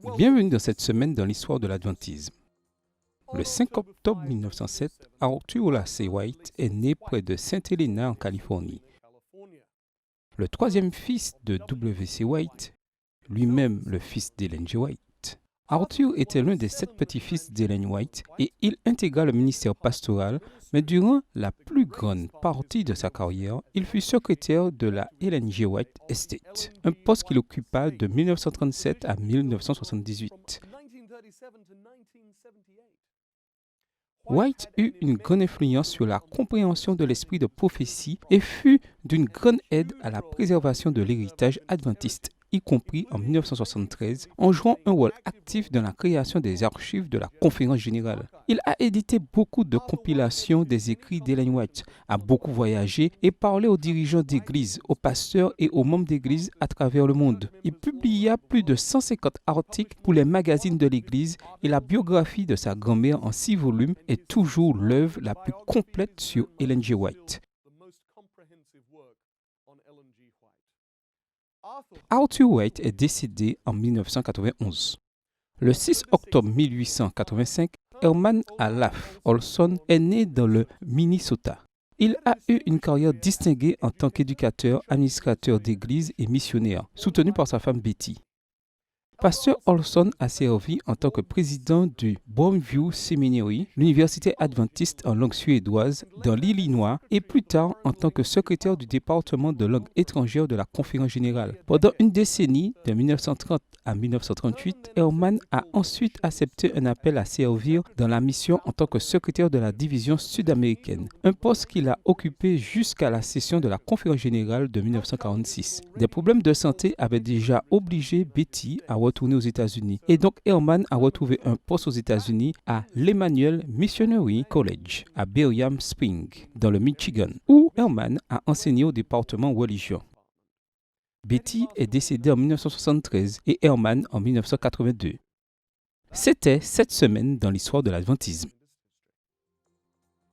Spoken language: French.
Bienvenue dans cette semaine dans l'histoire de l'adventisme. Le 5 octobre 1907, Arthur Lacey White est né près de Saint Helena en Californie. Le troisième fils de W.C. White, lui-même le fils d'Ellen G. White. Arthur était l'un des 7 petits-fils d'Ellen White et il intégra le ministère pastoral, mais durant la plus grande partie de sa carrière, il fut secrétaire de la Ellen G. White Estate, un poste qu'il occupa de 1937 à 1978. White eut une grande influence sur la compréhension de l'esprit de prophétie et fut d'une grande aide à la préservation de l'héritage adventiste, y compris en 1973, en jouant un rôle actif dans la création des archives de la Conférence générale. Il a édité beaucoup de compilations des écrits d'Ellen White, a beaucoup voyagé et parlé aux dirigeants d'église, aux pasteurs et aux membres d'église à travers le monde. Il publia plus de 150 articles pour les magazines de l'église et la biographie de sa grand-mère en 6 volumes est toujours l'œuvre la plus complète sur Ellen G. White. Arthur White est décédé en 1991. Le 6 octobre 1885, Herman Alaf Olson est né dans le Minnesota. Il a eu une carrière distinguée en tant qu'éducateur, administrateur d'église et missionnaire, soutenu par sa femme Betty. Pasteur Olson a servi en tant que président du Brownview Seminary, l'université adventiste en langue suédoise, dans l'Illinois, et plus tard en tant que secrétaire du département de langue étrangère de la Conférence générale. Pendant une décennie, de 1930 à 1938, Herman a ensuite accepté un appel à servir dans la mission en tant que secrétaire de la division sud-américaine, un poste qu'il a occupé jusqu'à la session de la Conférence générale de 1946. Des problèmes de santé avaient déjà obligé Betty à retourner aux États-Unis. Et donc Herman a retrouvé un poste aux États-Unis à l'Emmanuel Missionary College à Berrien Springs, dans le Michigan, où Herman a enseigné au département religion. Betty est décédée en 1973 et Herman en 1982. C'était cette semaine dans l'histoire de l'adventisme.